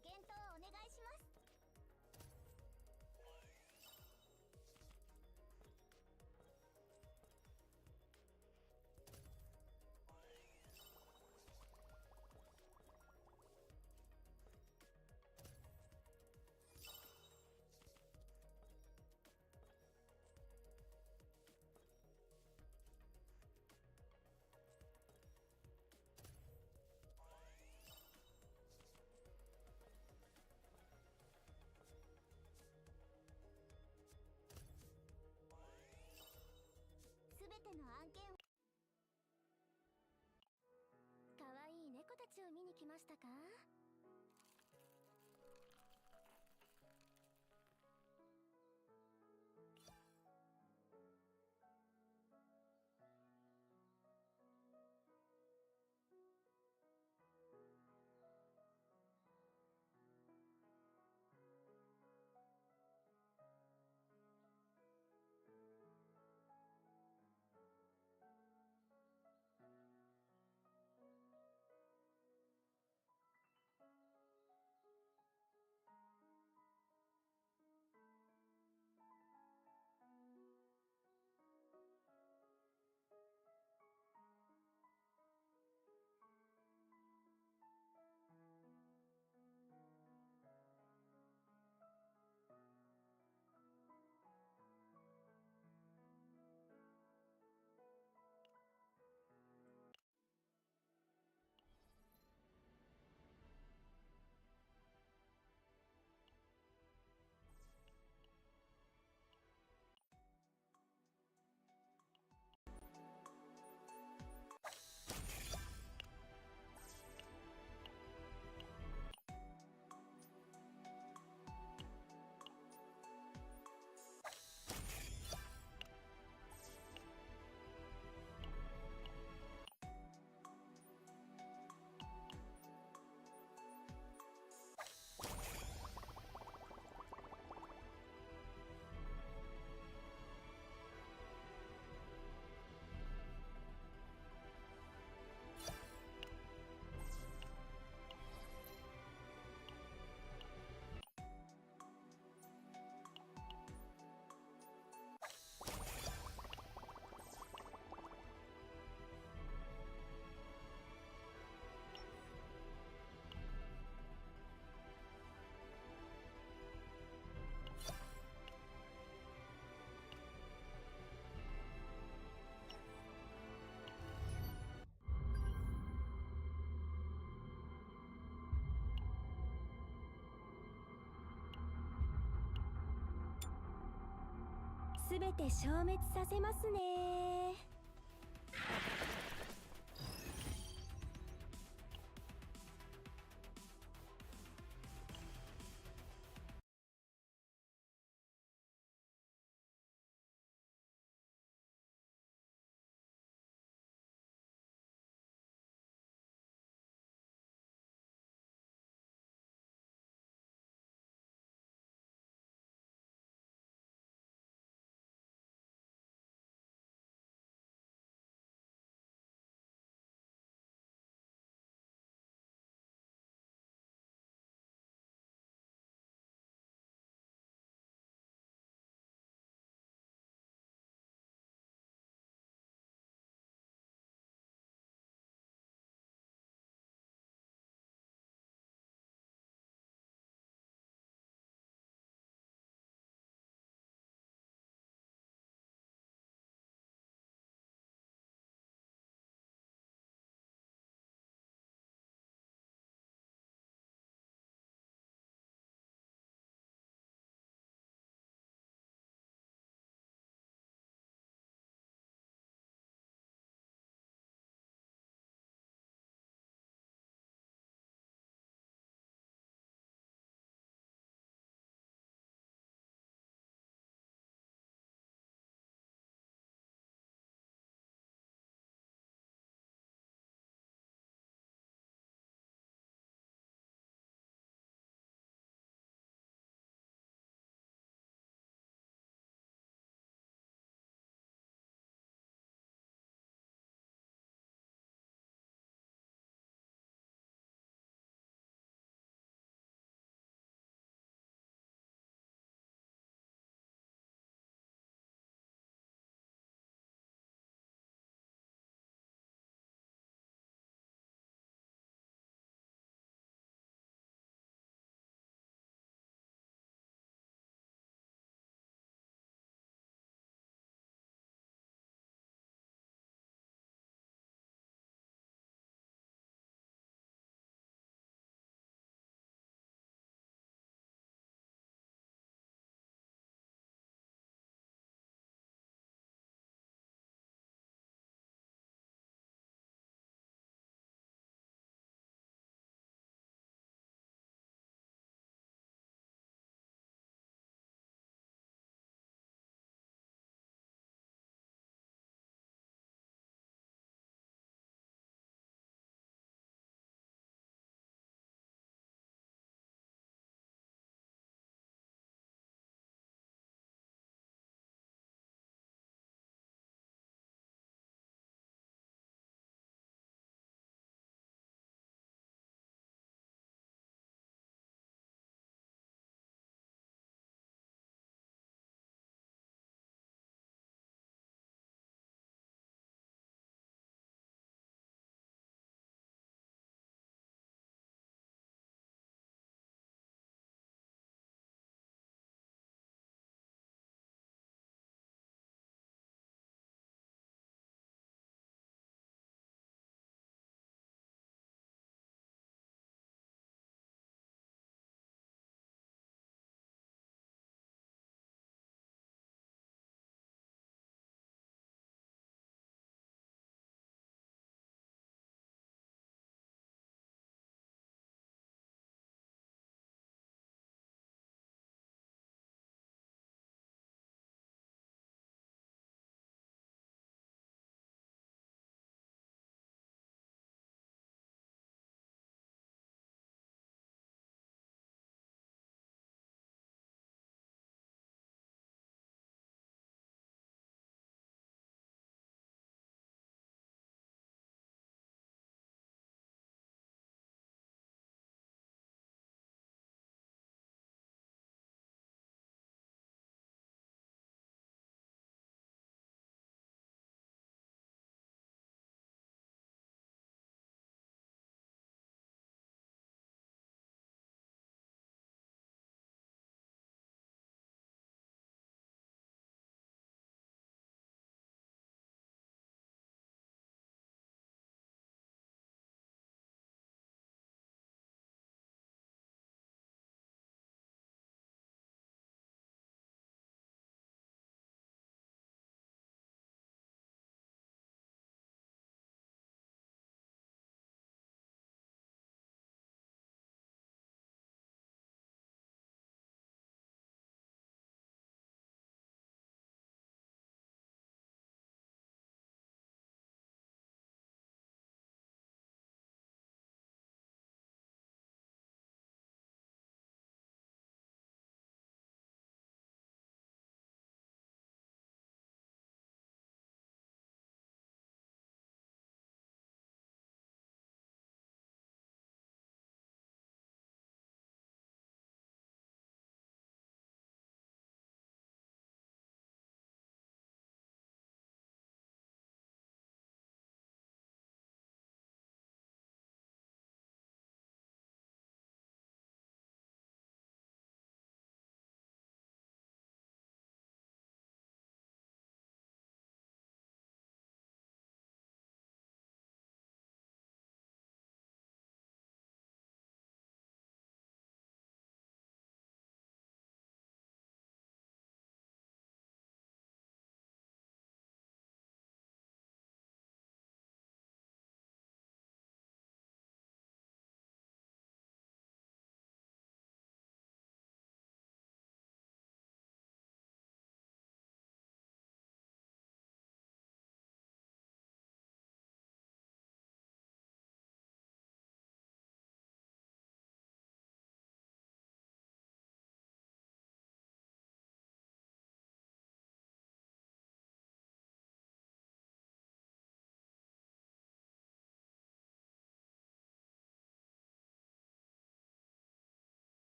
ご検討お願いします。すべての案件を。かわいい猫たちを見に来ましたか？すべて消滅させますね。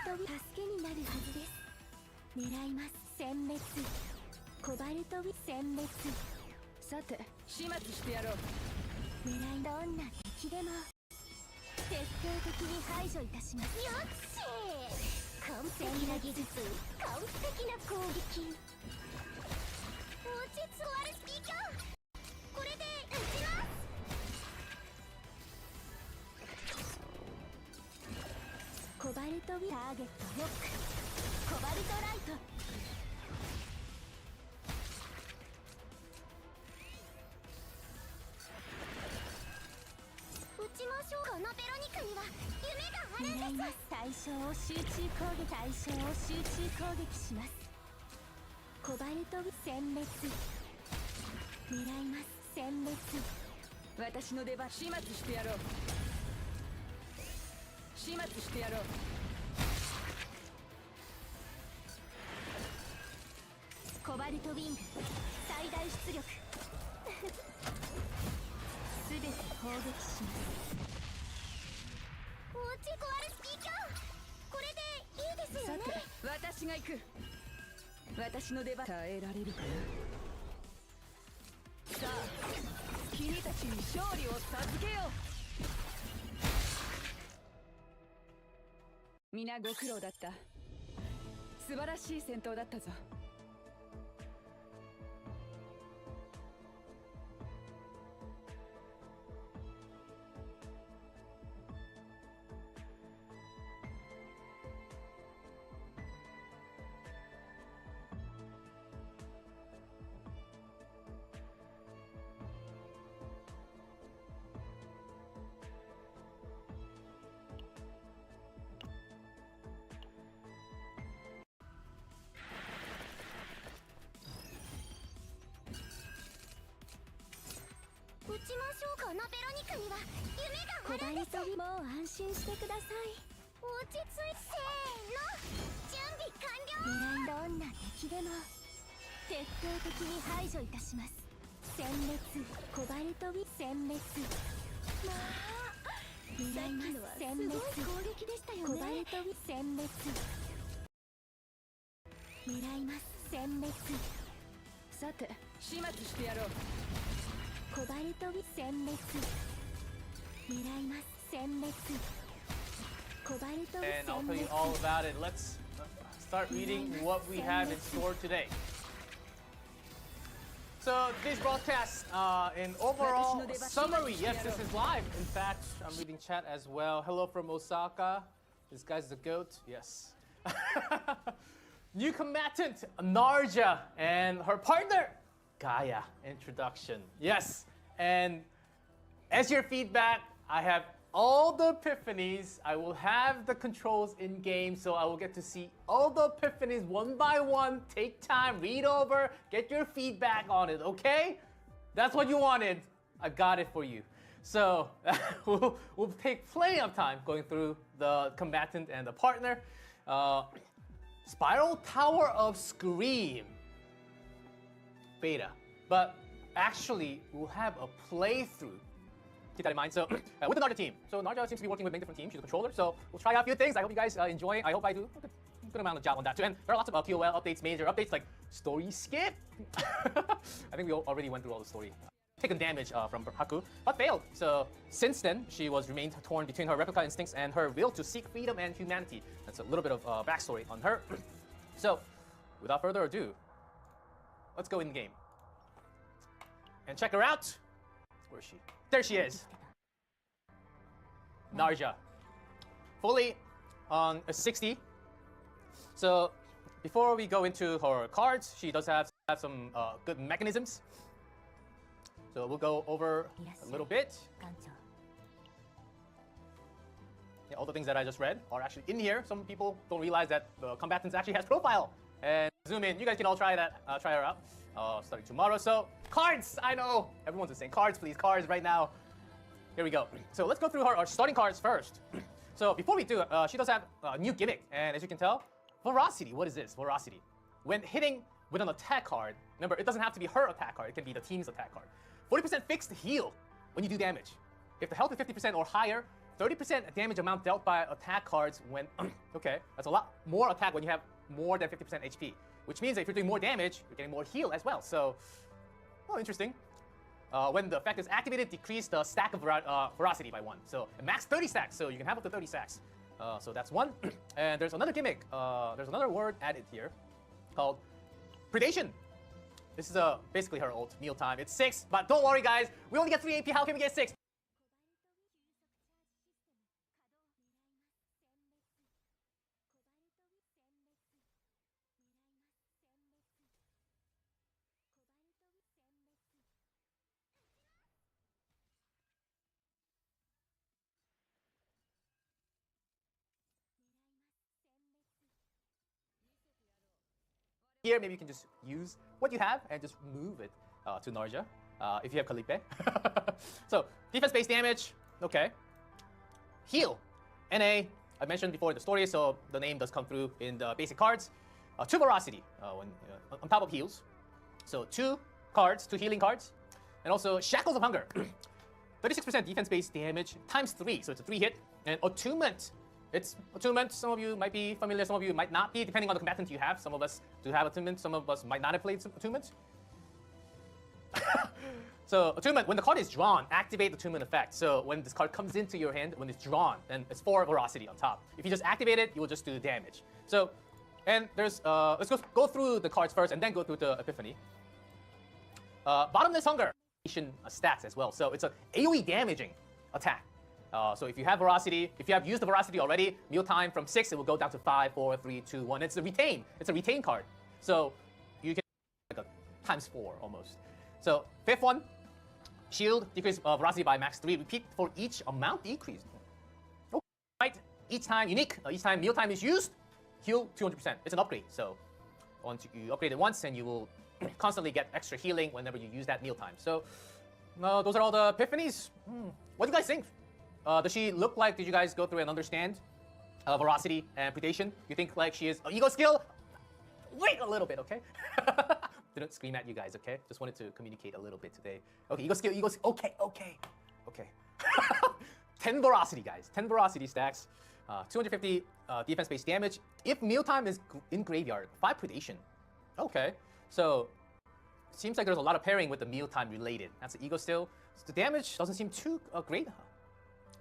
飛び助けになるはずです。狙います。殲滅。コバルトビ殲滅。さて始末してやろう。狙いどんな敵でも徹底的に排除いたします。よっしー、完璧な技術、完璧な攻撃。落ち着わるスピーカー、これで撃ちます。コバルトビターゲットロック。コバルトライト。撃ちましょう。このベロニカには夢があるんです。対象を集中攻撃。対象を集中攻撃します。コバルトビ殲滅。狙います。殲滅。私の出番。始末してやろう。始末してやろう。コバルトウィング最大出力。すべて攻撃します。落ち壊るスピーカー、これでいいですよね。さて私が行く。私の出番。耐えられるかな。さあ君たちに勝利を授けよう。皆ご苦労だった。素晴らしい戦闘だったぞ。撃ちましょう。このベロニカには夢があるんです。コバルトビ、もう安心してください。落ち着いて。せーの、準備完了。狙いどんな敵でも徹底的に排除いたします。殲滅。コバルトビ殲滅。まあ、狙います。殲滅。すごい攻撃でしたよね。コバルトビ殲滅。狙います。殲滅。さて始末してやろう。コバルトビ殲滅。狙います。殲滅。コバルトビ And 殲 I'll 滅。 tell you all about it. Let's start reading what we have in store today. So this broadcast, in overall summary, yes, this is live. In fact, I'm reading chat as well. Hello from Osaka. This guy's the GOAT. Yes. New combatant, Narja, and her partner, Gaia. Introduction. Yes. And as your feedback, I have all the epiphanies. I will have the controls in game, so I will get to see all the epiphanies one by one. Take time, read over, get your feedback on it, okay? That's what you wanted. I got it for you. So we'll take plenty of time going through the combatant and the partner. Spiral Tower of Scream beta, but actually we'll have a playthrough. Keep that in mind. So with the Narja team, so Narja seems to be working with many different teams. She's a controller, so we'll try out a few things. I hope you guys enjoy. I hope I do a good amount of job on that too. And there are lots of POL updates, major updates like story skip. I think we already went through all the story. Taken damage from Haku, but failed. So since then, she was remained torn between her replica instincts and her will to seek freedom and humanity. That's a little bit of backstory on her. So without further ado, let's go in game and check her out. Where is she? There she is. Narja. Fully on a 60. So before we go into her cards, she does have some good mechanisms. So we'll go over a little bit. Yeah, all the things that I just read are actually in here. Some people don't realize that the combatant actually has profile. And zoom in. You guys can all try that. Try her out. Starting tomorrow. So cards. I know everyone's just saying cards, please. Cards right now. Here we go. So let's go through our starting cards first. So before we do, she does have a new gimmick, and as you can tell, Veracity. What is this? Veracity. When hitting with an attack card, remember it doesn't have to be her attack card. It can be the team's attack card. 40% fixed heal when you do damage. If the health is 50% or higher, 30% damage amount dealt by attack cards when... okay, that's a lot more attack when you have more than 50% HP. Which means that if you're doing more damage, you're getting more heal as well. So, oh, interesting. When the effect is activated, decrease the stack of ferocity by 1. So, max 30 stacks, so you can have up to 30 stacks. So that's 1. And there's another gimmick. There's another word added here called predation. This is basically her ult, mealtime. It's 6, but don't worry, guys. We only get 3 AP. How can we get 6? Here, maybe you can just use what you have and just move it to Narja if you have Kalipe. So, defense-based damage, okay. Heal, NA, I mentioned before in the story, so the name does come through in the basic cards. 2 Veracity on top of heals. So 2 cards, 2 healing cards. And also Shackles of Hunger. 36% defense-based damage times 3, so it's a 3 hit. And Attunement. It's attunement. Some of you might be familiar, some of you might not be, depending on the combatant you have. Some of us do have attunement, some of us might not have played attunement. So attunement, when the card is drawn, activate the attunement effect. So when this card comes into your hand, when it's drawn, then it's 4 Veracity on top. If you just activate it, you will just do damage. So, and there's, let's go through the cards first and then go through the Epiphany. Bottomless Hunger, stats as well. So it's an AoE damaging attack. So if you have Veracity, if you have used the Veracity already, mealtime from 6, it will go down to 5, 4, 3, 2, 1. It's a retain. It's a retain card. So you can like a times 4 almost. So 5th one, shield, decrease Veracity by max 3. Repeat for each amount decrease. Okay. Right. Each time unique. Each time mealtime is used, heal 200%. It's an upgrade. So once you upgrade it once, and you will constantly get extra healing whenever you use that mealtime. So those are all the epiphanies. What do you guys think? Does she look like, did you guys go through and understand Veracity and Predation? You think like she is ego skill? Wait a little bit, okay? Didn't scream at you guys, okay? Just wanted to communicate a little bit today. Okay, ego skill, okay. 10 Veracity, guys. 10 Veracity stacks. 250 defense-based damage. If mealtime is in graveyard, 5 Predation. Okay, so seems like there's a lot of pairing with the mealtime related. That's the ego still. So the damage doesn't seem too great.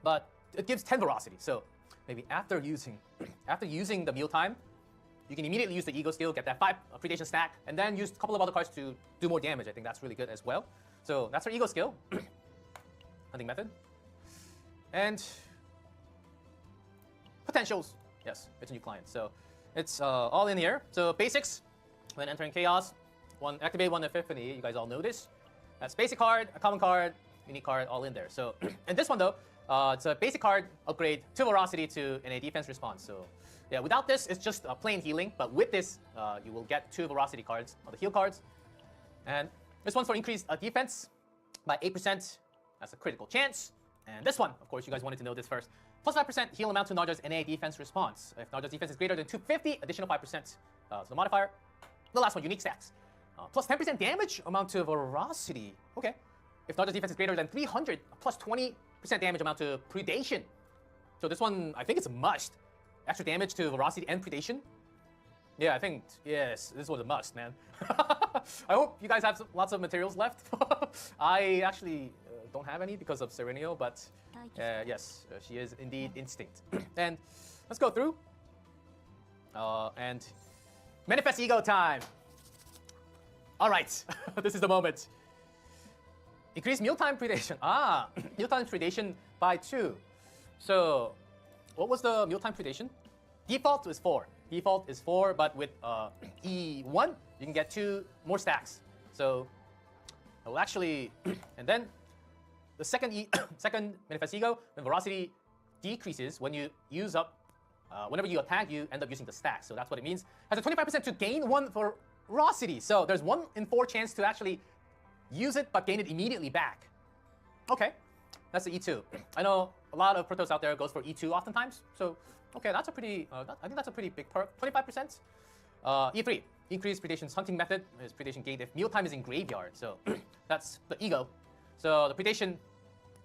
But it gives 10 Veracity, so maybe after using the mealtime, you can immediately use the ego skill, get that 5 predation stack, and then use a couple of other cards to do more damage. I think that's really good as well. So that's her ego skill. Hunting method. And potentials. Yes, it's a new client. So it's all in here. So basics, when entering chaos, activate 1 epiphany. You guys all know this. That's basic card, a common card, unique card, all in there. So and this one though, it's a basic card, upgrade 2 Veracity to a defense response. So yeah, without this, it's just plain healing. But with this, you will get 2 Veracity cards, or the heal cards. And this one's for increased defense by 8%. That's a critical chance. And this one, of course, you guys wanted to know this first. Plus 5% heal amount to Narja's NA defense response. If Narja's defense is greater than 250, additional 5%. So the modifier. The last one, unique stacks. Plus 10% damage amount to Veracity. Okay. If Narja's defense is greater than 300, plus 20% damage amount to Predation. So this one, I think it's a must. Extra damage to Veracity and Predation. Yeah, I think, yes, this was a must, man. I hope you guys have lots of materials left. I actually don't have any because of Serenio, but yes, she is indeed Instinct. And let's go through. And Manifest Ego time. All right, this is the moment. Increase mealtime predation. Mealtime predation by 2. So, what was the mealtime predation? Default is 4. Default is 4, but with E1, you can get 2 more stacks. So, I will actually, and then the second second Manifest Ego, when Veracity decreases, when you use up, whenever you attack, you end up using the stack. So that's what it means. Has a 25% to gain 1 for Veracity. So there's 1 in 4 chance to actually use it, but gain it immediately back. Okay, that's the E2. I know a lot of Protoss out there goes for E2 oftentimes. So, okay, that's a pretty, I think that's a pretty big perk. 25%. E3, increased Predation's hunting method is Predation gained if mealtime is in graveyard. So that's the ego. So the Predation,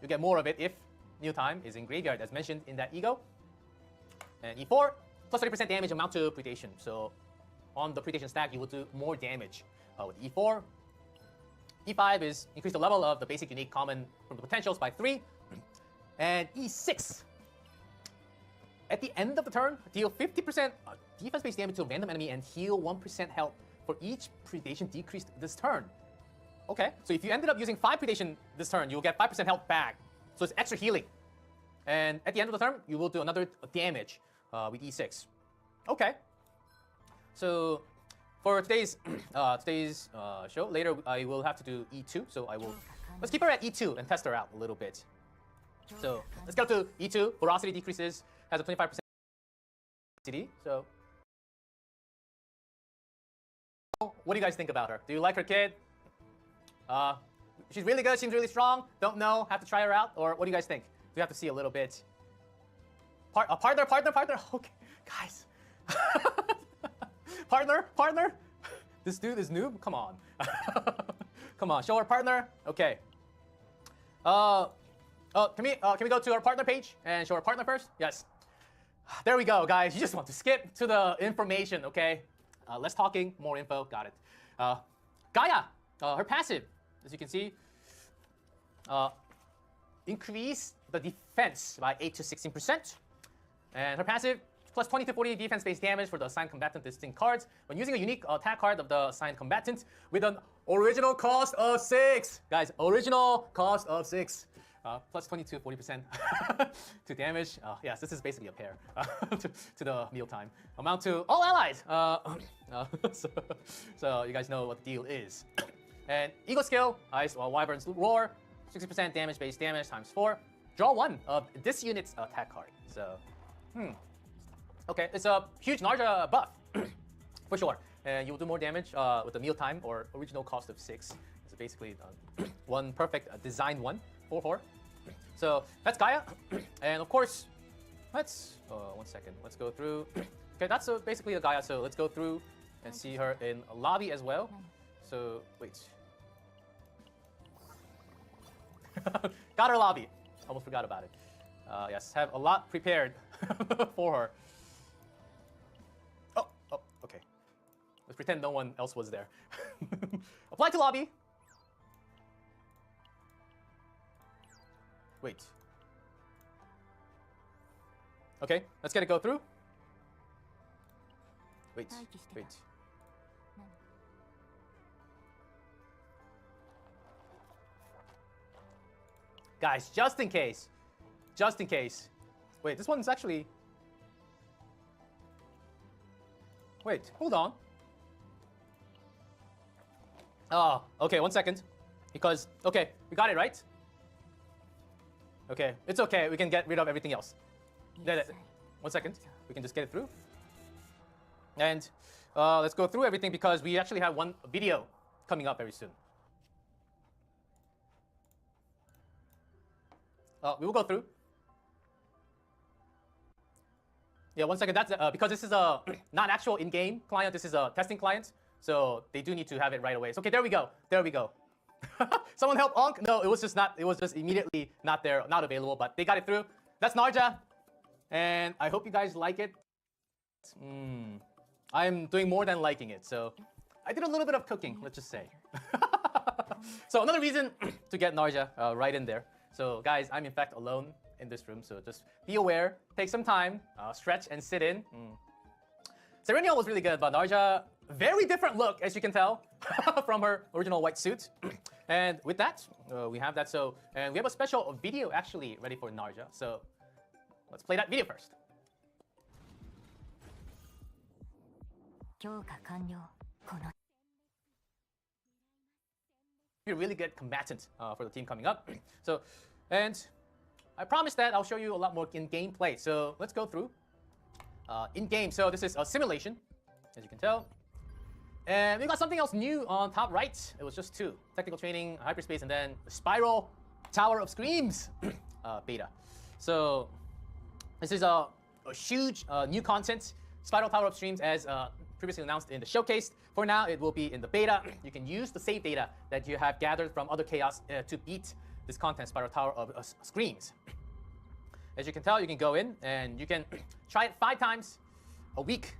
you get more of it if new time is in graveyard, as mentioned in that ego. And E4, plus 30% damage amount to predation. So on the predation stack, you will do more damage with E4. E5 is increase the level of the basic unique common from the potentials by 3. And E6, at the end of the turn, deal 50% defense-based damage to a random enemy and heal 1% health for each predation decreased this turn. Okay, so if you ended up using 5 predation this turn, you'll get 5% health back. So it's extra healing. And at the end of the turn, you will do another damage with E6. Okay. So for today's show, later I will have to do E2. So let's keep her at E2 and test her out a little bit. So let's go to E2. Ferocity decreases, has a 25% CD. So what do you guys think about her? Do you like her kid? She's really good, seems really strong. Don't know, have to try her out. Or what do you guys think? Do you have to see a little bit? Partner. Okay, guys. Partner. This dude is noob. Come on. Come on, show our partner. Okay. Can we go to our partner page and show our partner first? Yes. There we go, guys. You just want to skip to the information, okay? Less talking, more info. Got it. Gaia, her passive, as you can see, increase the defense by 8 to 16%. And her passive, plus 20 to 40 defense-based damage for the assigned combatant distinct cards when using a unique attack card of the assigned combatant with an original cost of 6. Guys, original cost of 6. Plus 20 to 40% to damage. Yes, this is basically a pair to the mealtime. Amount to all allies. So you guys know what the deal is. And Eagle skill, Ice Wyvern's Roar, 60% damage-based damage times 4. Draw 1 of this unit's attack card. So, okay, it's a huge Narja buff, for sure. And you will do more damage with the mealtime or original cost of 6. It's basically one perfect design 4/4. So that's Gaia. And of course, let's, 1 second, let's go through. Okay, that's basically a Gaia, so let's go through and see her in a lobby as well. So, wait. Got her lobby. Almost forgot about it. Yes, have a lot prepared for her. Oh, okay. Let's pretend no one else was there. Apply to lobby. Wait. Okay, let's get it go through. Wait. Guys, just in case. Wait, this one's actually... Wait, hold on. Oh, okay, 1 second. Because, okay, we got it, right? Okay, it's okay. We can get rid of everything else. 1 second. We can just get it through. And let's go through everything because we actually have one video coming up very soon. We will go through. Yeah, 1 second. That's because this is a not actual in-game client. This is a testing client, so they do need to have it right away. So, okay, there we go. Someone help Onk? No, it was just immediately not there, not available, but they got it through. That's Narja. And I hope you guys like it. I'm doing more than liking it, so I did a little bit of cooking, let's just say. So another reason to get Narja right in there. So guys, I'm in fact alone in this room, so just be aware, take some time, stretch and sit in. Serenial was really good, but Narja, very different look, as you can tell, from her original white suit. And with that, we have that. So, and we have a special video actually ready for Narja. So, let's play that video first. Be a really good combatant for the team coming up. So, and I promise that I'll show you a lot more in gameplay. So, let's go through. In game, so this is a simulation, as you can tell. And we got something else new on top right. It was just 2. Technical training, hyperspace, and then Spiral Tower of Screams beta. So this is a huge new content. Spiral Tower of Screams, as previously announced in the showcase. For now, it will be in the beta. You can use the save data that you have gathered from other chaos to beat this content, Spiral Tower of Screams. as you can tell, you can go in and you can try it 5 times a week.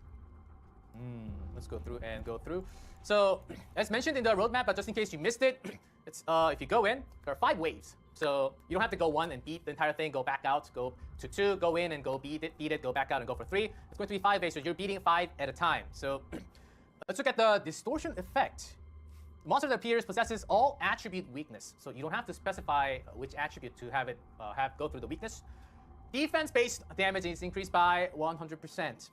Let's go through and go through. So, as mentioned in the roadmap, but just in case you missed it, it's if you go in, there are 5 waves. So you don't have to go 1 and beat the entire thing, go back out, go to 2, go in and go beat it, go back out and go for 3. It's going to be 5 waves, so you're beating 5 at a time. So let's look at the distortion effect. The monster that appears possesses all attribute weakness, so you don't have to specify which attribute to have it go through the weakness. Defense-based damage is increased by 100%.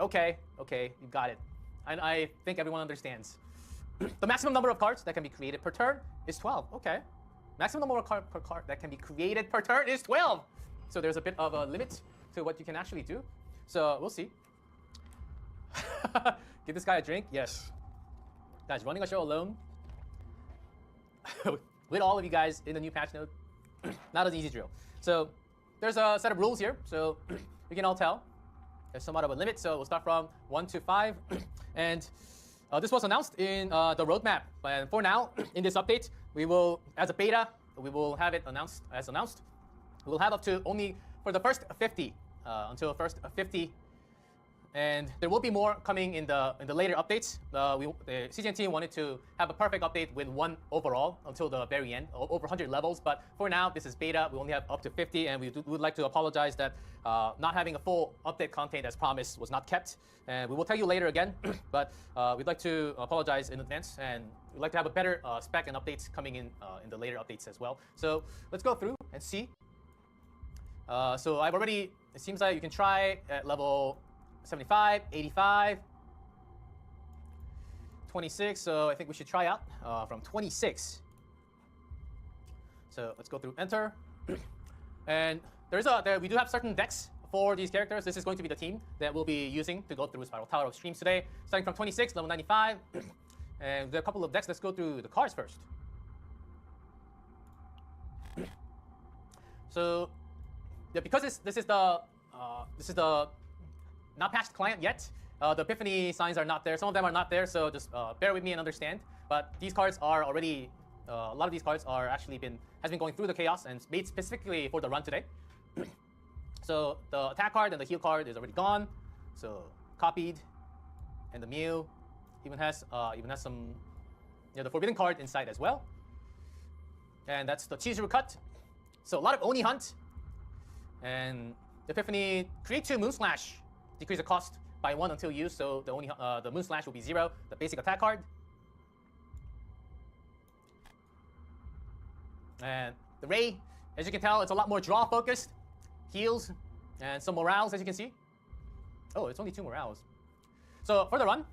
Okay, you got it. I think everyone understands. The maximum number of cards that can be created per turn is 12. Okay. Maximum number of cards per card that can be created per turn is 12. So there's a bit of a limit to what you can actually do. So we'll see. Give this guy a drink? Yes. Guys, running a show alone with all of you guys in the new patch note, not an easy drill. So there's a set of rules here. So we can all tell there's somewhat of a limit. So we'll start from 1 to 5. And this was announced in the roadmap. And for now, in this update, we will, as a beta, we will have it announced as announced. We'll have up to only for the first 50 until the first 50, and there will be more coming in the later updates. The CGN team wanted to have a perfect update with 1 overall until the very end, over 100 levels. But for now, this is beta. We only have up to 50, and we would like to apologize that not having a full update content as promised was not kept. And we will tell you later again, but we'd like to apologize in advance, and we'd like to have a better spec and updates coming in the later updates as well. So let's go through and see. So I've already, it seems like you can try at level 75, 85, 26, so I think we should try out from 26. So let's go through enter. And we do have certain decks for these characters. This is going to be the team that we'll be using to go through Spiral Tower of Streams today. Starting from 26, level 95. And there are a couple of decks. Let's go through the cards first. So yeah, because this is the not patched client yet. The Epiphany signs are not there. Some of them are not there, so just bear with me and understand. But these cards are already, a lot of these cards are actually has been going through the chaos and made specifically for the run today. So the attack card and the heal card is already gone, so copied. And the Mew even has some, the Forbidden card inside as well. And that's the Chizuru cut. So a lot of Oni hunt. And the Epiphany create 2 Moon Slash. Decrease the cost by 1 until used, so the Moon Slash will be 0, the basic attack card. And the Ray, as you can tell, it's a lot more draw focused, heals, and some morales, as you can see. Oh, it's only 2 morales. So for the run,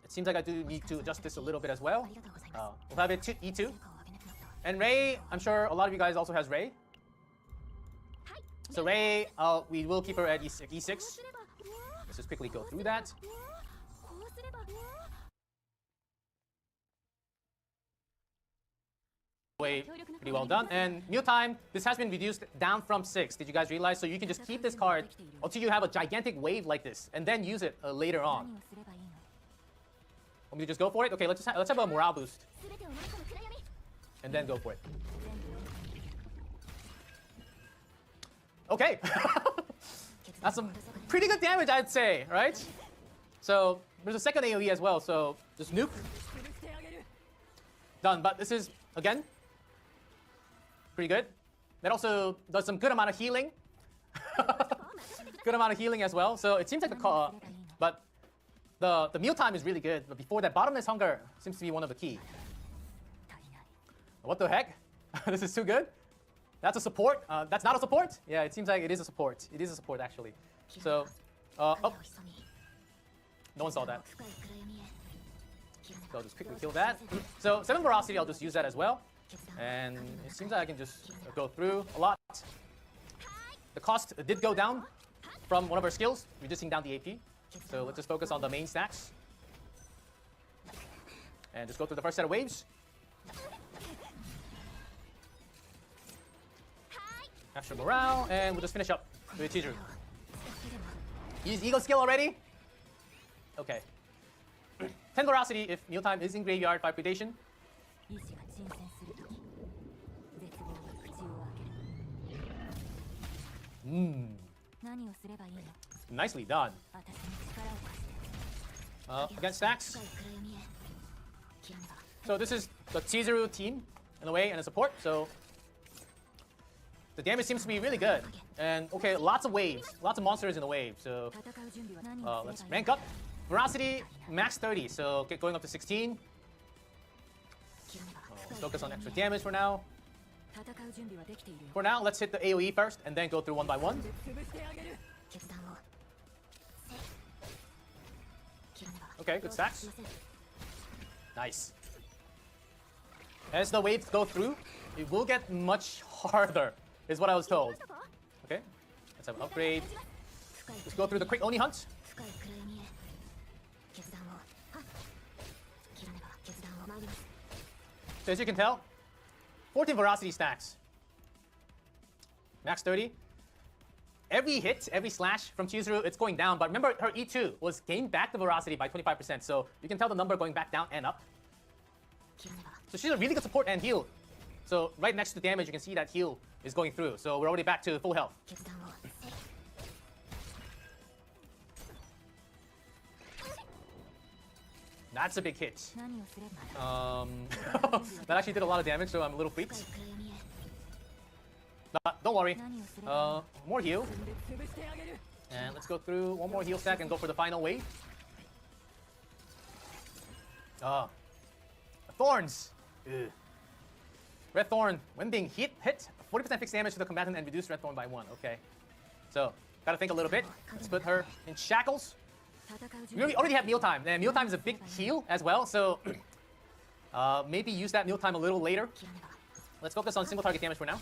it seems like I do need to adjust this a little bit as well. We'll have it to E2. And Ray, I'm sure a lot of you guys also has Ray. So Ray, we will keep her at E6. Let's just quickly go through that. Pretty well done. And Mew time, this has been reduced down from 6. Did you guys realize? So you can just keep this card until you have a gigantic wave like this, and then use it later on. Want me to just go for it? Okay, let's have a morale boost, and then go for it. Okay, that's some pretty good damage, I'd say, right? So there's a second AoE as well, so just nuke. Done, but this is, again, pretty good. That also does some good amount of healing. Good amount of healing as well. So it seems like but the meal time is really good. But before that, bottomless hunger seems to be one of the key. What the heck? This is too good. That's a support. That's not a support. Yeah, it seems like it is a support. It is a support actually. So, oh, no one saw that. So I'll just quickly kill that. So 7 Veracity, I'll just use that as well. And it seems like I can just go through a lot. The cost did go down from one of our skills, reducing down the AP. So let's just focus on the main stacks. And just go through the first set of waves. Extra morale, and we'll just finish up with Chizuru. Use Eagle skill already? Okay. 10 Veracity if mealtime is in graveyard by predation. 何をすればいいの Nicely done. 私に力を貸して Against stacks. 深い暗闇へ切らねば So this is the Chizuru team in a way and a support. So the damage seems to be really good. And okay, lots of waves, lots of monsters in the wave. So 戦う準備は何を let's すればいい rank up. Velocity max 30. So get going up to 16. 切らねば Let's focus on extra damage for now. 戦う準備はできているよ For now, let's hit the AoE first and then go through one by one. 決断をせ切らねば Okay, good stacks. しません Nice. As the waves go through, it will get much harder, is what I was told. Okay, let's have an upgrade. 深い Let's go through the quick Oni hunt. 深い暗闇へ決断をはっ切らねば決断を参ります So as you can tell, 14 velocity stacks. Max 30. Every hit, every slash from Chizuru, it's going down. But remember, her E2 was gained back the velocity by 25%. So you can tell the number going back down and up. 切らねば So she's a really good support and heal. So right next to the damage, you can see that heal is going through. So we're already back to full health. 決断をせ That's a big hit. 何をすれば That actually did a lot of damage, so I'm a little 深い freaked. 暗闇へ But don't worry. 何をすれば More heal. And let's go through one more heal stack and go for the final wave. Thorns. Ugh. Red Thorn, when being hit, 40% fixed damage to the combatant and reduce Red Thorn by 1. Okay. So, gotta think a little bit. Let's put her in shackles. 戦う We 準備 already have mealtime, and mealtime is a big heal as well, so maybe use that mealtime a little later. 切らねば Let's focus on single target damage for now.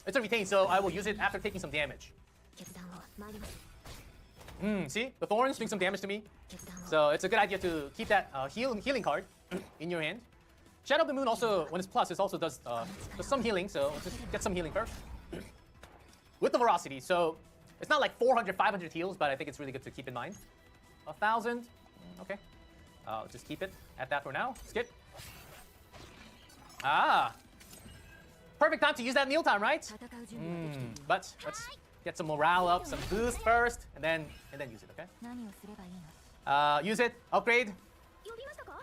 It's a retain, so I will use it after taking some damage. 決断を参ります See? The thorns doing some damage to me. 決断を So it's a good idea to keep that healing card in your hand. Shadow of the Moon also, when it's plus, it also does some healing, so let's just get some healing first. With the Veracity, so it's not like 400, 500 heals, but I think it's really good to keep in mind. 1,000, okay. Just keep it at that for now. Skip. Ah! Perfect time to use that mealtime, right? 戦う準備はできているよ But let's get some morale up, some boost first, and then use it, okay? 何をすればいいの Use it, upgrade. 呼びましたか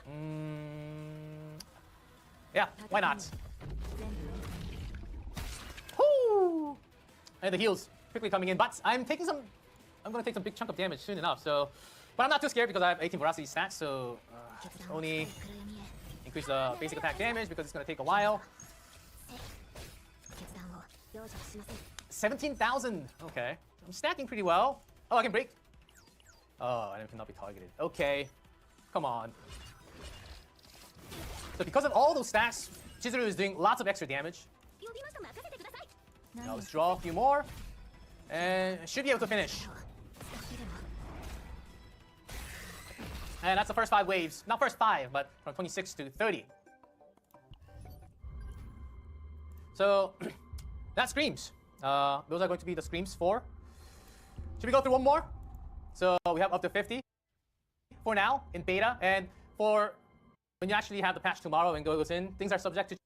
Yeah, why not? 全部 Woo! And the heals quickly coming in, but I'm gonna take some big chunk of damage soon enough, so. But I'm not too scared because I have 18 veracity stats, so 決断を only 深い暗闇へ increase the basic attack damage because it's gonna take a while. 決断を容赦しません 17,000. Okay, I'm stacking pretty well. Oh, I can break. Oh, and it cannot be targeted. Okay, come on. So because of all those stacks, Chizuru is doing lots of extra damage. 呼びました任せてください Now 何を let's draw a few more, and should be able to finish. 使ってでも And that's the first 5 waves. Not first 5, but from 26 to 30. So, that screams. Those are going to be the screams for. Should we go through one more? So we have up to 50 for now in beta, and for when you actually have the patch tomorrow and goes in, things are subject to.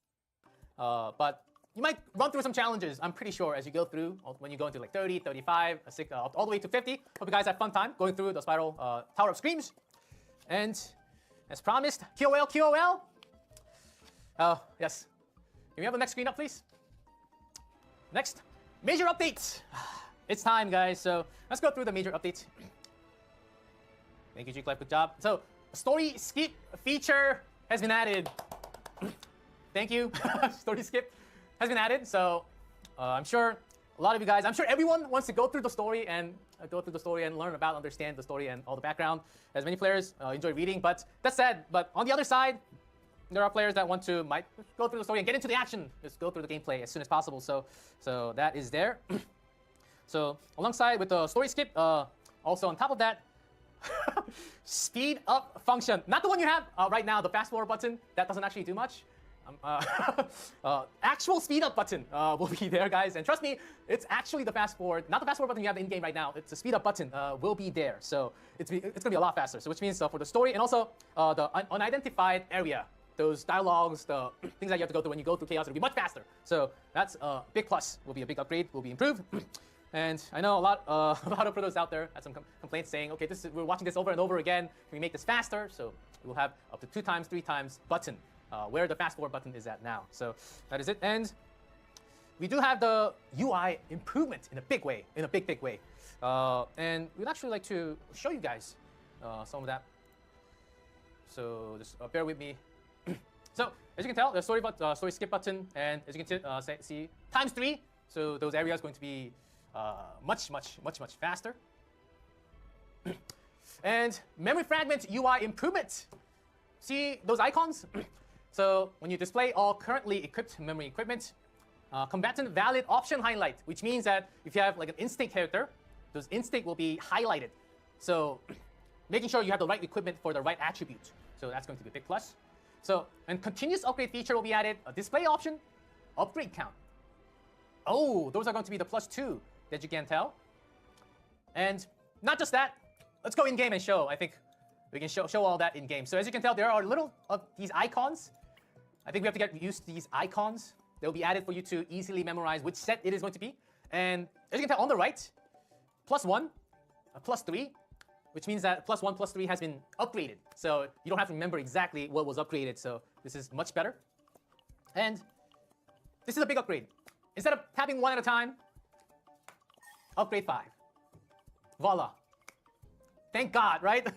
But you might run through some challenges, I'm pretty sure, as you go through, when you go into like 30, 35, all the way to 50. Hope you guys have fun time going through the spiral Tower of Screams. And as promised, QOL, QOL. Yes. Can we have the next screen up, please? Next, major updates. It's time, guys. So let's go through the major updates. Thank you, G-Clive. Good job. So, story skip feature has been added. Thank you. Story skip has been added. So, I'm sure a lot of you guys, I'm sure everyone wants to go through the story and learn about, understand the story and all the background. As many players enjoy reading, but that said, but on the other side, there are players that might go through the story and get into the action. Just go through the gameplay as soon as possible. So that is there. So alongside with the story skip, also on top of that, speed up function. Not the one you have right now, the fast forward button. That doesn't actually do much. Actual speed up button will be there, guys. And trust me, it's actually the fast forward, not the fast forward button you have in game right now. It's the speed up button will be there. So it's gonna be a lot faster. So which means for the story and also the unidentified area, those dialogues, the things that you have to go through when you go through chaos, it'll be much faster. So that's a big plus. Will be a big upgrade. Will be improved. And I know a lot a lot of protos out there had some complaints saying, okay, we're watching this over and over again. Can we make this faster? So we'll have up to 2 times, 3 times button where the fast forward button is at now. So that is it. And we do have the UI improvement in a big way, in a big way. And we'd actually like to show you guys some of that. So just bear with me. So as you can tell, the story skip button, and as you can see, times 3. So those areas are going to be much faster. And memory fragment UI improvement. See those icons? So when you display all currently equipped memory equipment, combatant valid option highlight, which means that if you have like an instinct character, those instinct will be highlighted. So making sure you have the right equipment for the right attribute. So that's going to be a big plus. So, and continuous upgrade feature will be added, a display option, upgrade count. Oh, those are going to be the +2 that you can tell. And not just that, let's go in-game and show. I think we can show all that in-game. So as you can tell, there are little of these icons. I think we have to get used to these icons. They'll be added for you to easily memorize which set it is going to be. And as you can tell on the right, +1, a +3, which means that +1, +3 has been upgraded. So you don't have to remember exactly what was upgraded. So this is much better. And this is a big upgrade. Instead of tapping 1 at a time, upgrade 5. Voila. Thank God, right?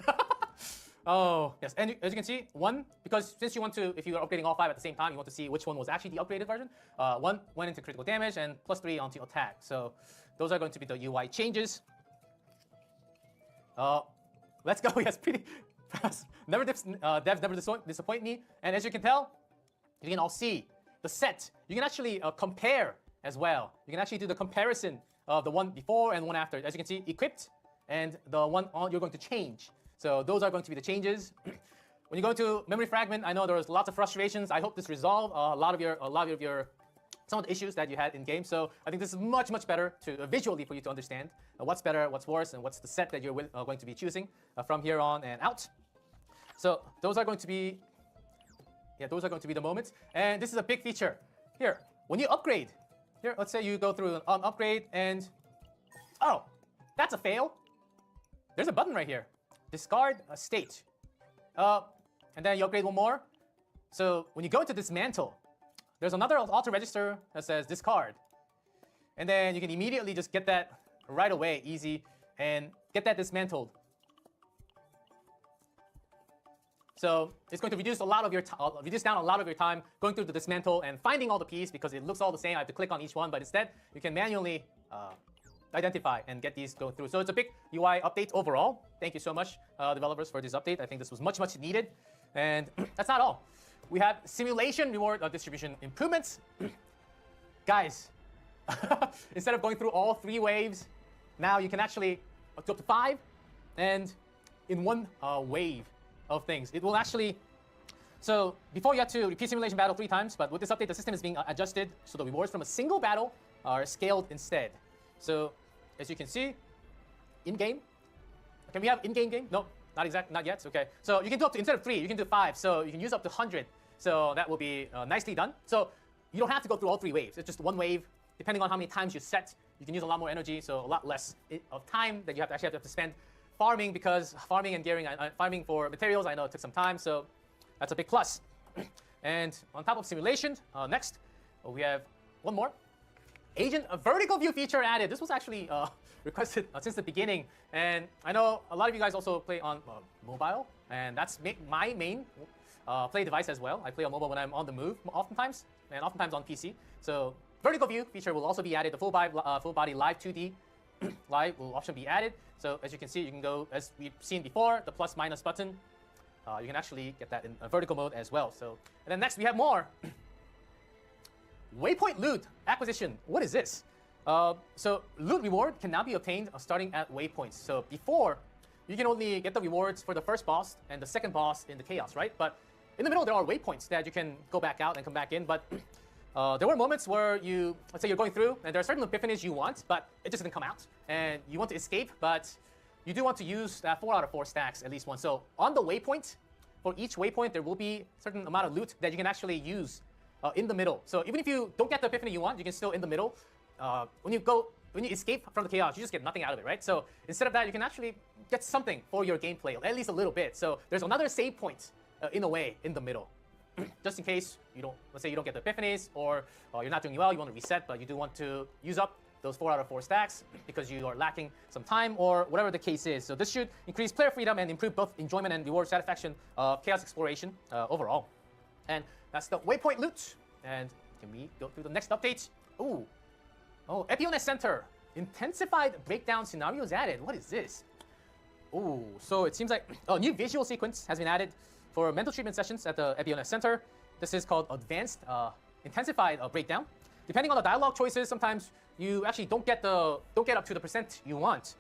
Oh, yes. And as you can see, 1, because since you want to, if you are upgrading all 5 at the same time, you want to see which one was actually the upgraded version. 1 went into critical damage and +3 onto attack. So those are going to be the UI changes. Let's go. Yes, pretty fast. Devs never disappoint me. And as you can tell, you can all see the set. You can actually compare as well. You can actually do the comparison of the one before and one after. As you can see, equipped and the one you're going to change. So those are going to be the changes. When you go to memory fragment, I know there was lots of frustrations. I hope this resolved some of the issues that you had in game. So I think this is much better to visually for you to understand what's better, what's worse, and what's the set that you're going to be choosing from here on and out. So those are going to be, those are going to be the moments. And this is a big feature. Here, when you upgrade, here, let's say you go through an upgrade and, oh, that's a fail. There's a button right here. Discard a state. And then you upgrade one more. So when you go into dismantle, there's another auto register that says discard. And then you can immediately just get that right away, easy, and get that dismantled. So it's going to reduce a lot of your reduce down a lot of your time going through the dismantle and finding all the pieces, because it looks all the same. I have to click on each one, but instead you can manually identify and get these going through. So it's a big UI update overall. Thank you so much, developers, for this update. I think this was much needed. And that's not all. We have simulation reward distribution improvements. Guys, instead of going through all 3 waves, now you can actually up to 5, and in one wave of things. It will actually, so before you had to repeat simulation battle 3 times, but with this update, the system is being adjusted so the rewards from a single battle are scaled instead. So as you can see, in-game, can we have in-game game? No, not yet, okay. So you can do up to, instead of 3, you can do 5, so you can use up to 100. So that will be nicely done. So you don't have to go through all 3 waves. It's just one wave. Depending on how many times you set, you can use a lot more energy, so a lot less of time that you actually have to spend farming, because farming and gearing, farming for materials, I know it took some time, so that's a big plus. And on top of simulation, next, we have one more. Agent vertical view feature added. This was actually requested since the beginning, and I know a lot of you guys also play on mobile, and that's my main play device as well. I play on mobile when I'm on the move oftentimes, and oftentimes on PC. So vertical view feature will also be added. The full body live 2D live will option be added. So as you can see, you can go, as we've seen before, the +- button. You can actually get that in vertical mode as well. So, and then next we have more. Waypoint loot acquisition. What is this? So loot reward can now be obtained starting at waypoints. So before, you can only get the rewards for the first boss and the second boss in the chaos, right? But in the middle, there are waypoints that you can go back out and come back in. But there were moments where let's say you're going through, and there are certain epiphanies you want, but it just didn't come out. And you want to escape, but you do want to use that 4 out of 4 stacks at least once. So on the waypoint, for each waypoint, there will be a certain amount of loot that you can actually use in the middle. So even if you don't get the epiphany you want, you can still in the middle. When you go when you escape from the chaos, you just get nothing out of it, right? So instead of that, you can actually get something for your gameplay, at least a little bit. So there's another save point, in a way, in the middle. Just in case you don't, let's say you don't get the epiphanies, or you're not doing well, you want to reset, but you do want to use up those 4 out of 4 stacks because you are lacking some time, or whatever the case is. So this should increase player freedom and improve both enjoyment and reward satisfaction of chaos exploration overall. And that's the waypoint loot. And can we go through the next update? Ooh. Oh, Epionet Center. Intensified breakdown scenarios added. What is this? Ooh, so it seems like a new visual sequence has been added for mental treatment sessions at the Epionet Center. This is called Advanced Intensified Breakdown. Depending on the dialogue choices, sometimes you actually don't get up to the percent you want.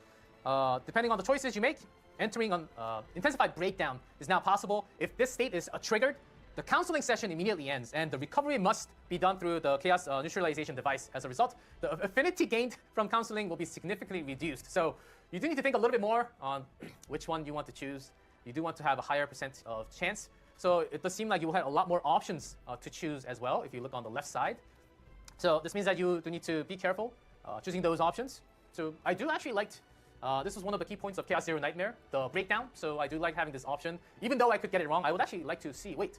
Depending on the choices you make, entering on intensified breakdown is now possible. If this state is triggered, the counseling session immediately ends, and the recovery must be done through the chaos neutralization device. As a result, the affinity gained from counseling will be significantly reduced. So you do need to think a little bit more on which one you want to choose. You do want to have a higher percent of chance. So it does seem like you will have a lot more options to choose as well if you look on the left side. So this means that you do need to be careful choosing those options. So I do actually like, this was one of the key points of Chaos Zero Nightmare, the breakdown. So I do like having this option. Even though I could get it wrong, I would actually like to see, wait,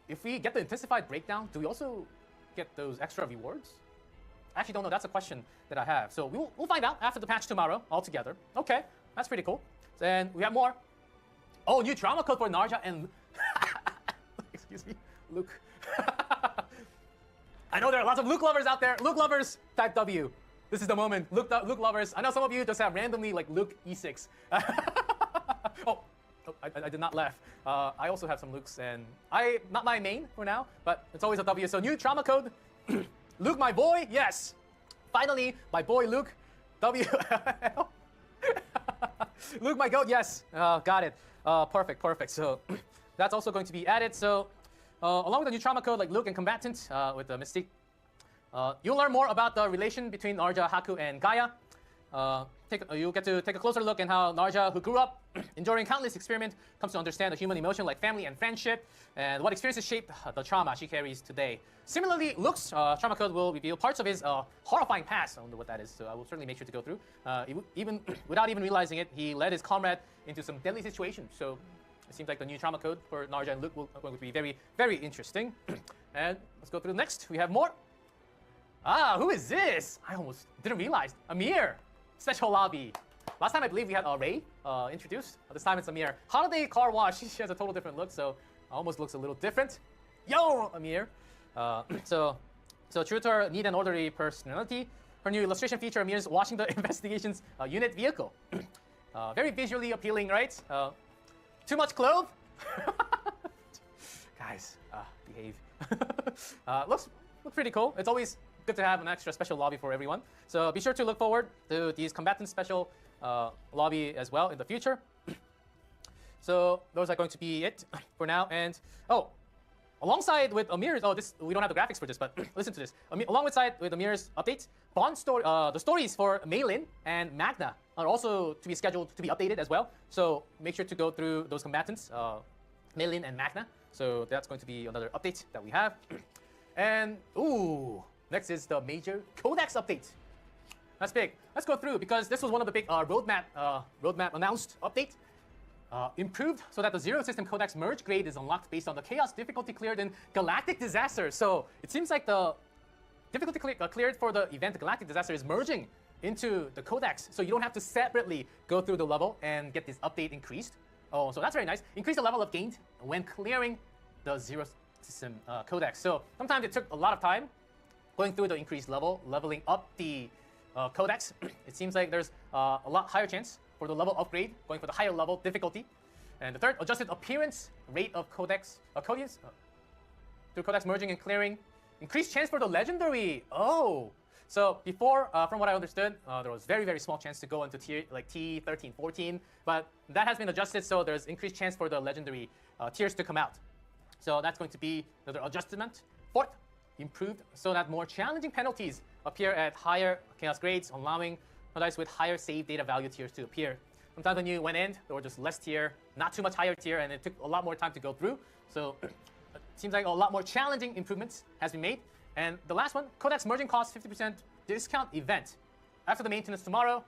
if we get the intensified breakdown, do we also get those extra rewards? I actually don't know. That's a question that I have. So we'll find out after the patch tomorrow altogether. Okay, that's pretty cool. Then we have more. Oh, new drama code for Narja and excuse me, Luke. I know there are lots of Luke lovers out there. Luke lovers, type W. This is the moment. Luke lovers. I know some of you just have randomly like Luke E6. I did not laugh. I also have some Lukes, and not my main for now, but it's always a W. So new trauma code. Luke, my boy, yes. Finally, my boy Luke. W. Luke, my goat, yes. Got it. Perfect. So that's also going to be added. So along with the new trauma code, like Luke and Combatant with the Mystique, you'll learn more about the relation between Narja, Haku, and Gaia. You'll get to take a closer look at how Narja, who grew up enduring countless experiments, comes to understand the human emotion like family and friendship, and what experiences shape the trauma she carries today. Similarly, Luke's trauma code will reveal parts of his horrifying past. I don't know what that is, so I will certainly make sure to go through. Even without even realizing it, he led his comrade into some deadly situations. So it seems like the new trauma code for Narja and Luke are going to be very, very interesting. And let's go through the next. We have more. Who is this? I almost didn't realize. Amir. Special lobby. Last time I believe we had Ray introduced. This time it's Amir. Holiday car wash. She has a total different look, so almost looks a little different. Yo, Amir. So true to her neat and orderly personality, her new illustration feature Amir's washing the investigations unit vehicle. Very visually appealing, right? Too much clothes? Guys, behave. Looks pretty cool. It's always good to have an extra special lobby for everyone. So be sure to look forward to these combatant special lobby as well in the future. So those are going to be it for now. And alongside with Amir's, we don't have the graphics for this, but listen to this. Alongside with Amir's updates, Bond story, the stories for Maylin and Magna are also to be scheduled to be updated as well. So make sure to go through those combatants, Maylin and Magna. So that's going to be another update that we have. And next is the major Codex update. That's big. Let's go through because this was one of the big roadmap announced update. Improved so that the Zero System Codex merge grade is unlocked based on the chaos difficulty cleared in Galactic Disaster. So it seems like the difficulty cleared for the event Galactic Disaster is merging into the Codex. So you don't have to separately go through the level and get this update increased. Oh, so that's very nice. Increase the level of gained when clearing the Zero System Codex. So sometimes it took a lot of time going through the increased leveling up the Codex. It seems like there's a lot higher chance for the level upgrade, going for the higher level difficulty. And the third, adjusted appearance rate of Codex, through Codex merging and clearing. Increased chance for the legendary. Oh, so before, from what I understood, there was very, very small chance to go into tier like T13, 14, but that has been adjusted, so there's increased chance for the legendary tiers to come out. So that's going to be another adjustment. Fourth, improved so that more challenging penalties appear at higher chaos grades, allowing dice with higher save data value tiers to appear. Sometimes when you went in, there were just less tier, not too much higher tier, and it took a lot more time to go through. So it seems like a lot more challenging improvements has been made. And the last one, Codex merging cost 50% discount event. after the maintenance tomorrow,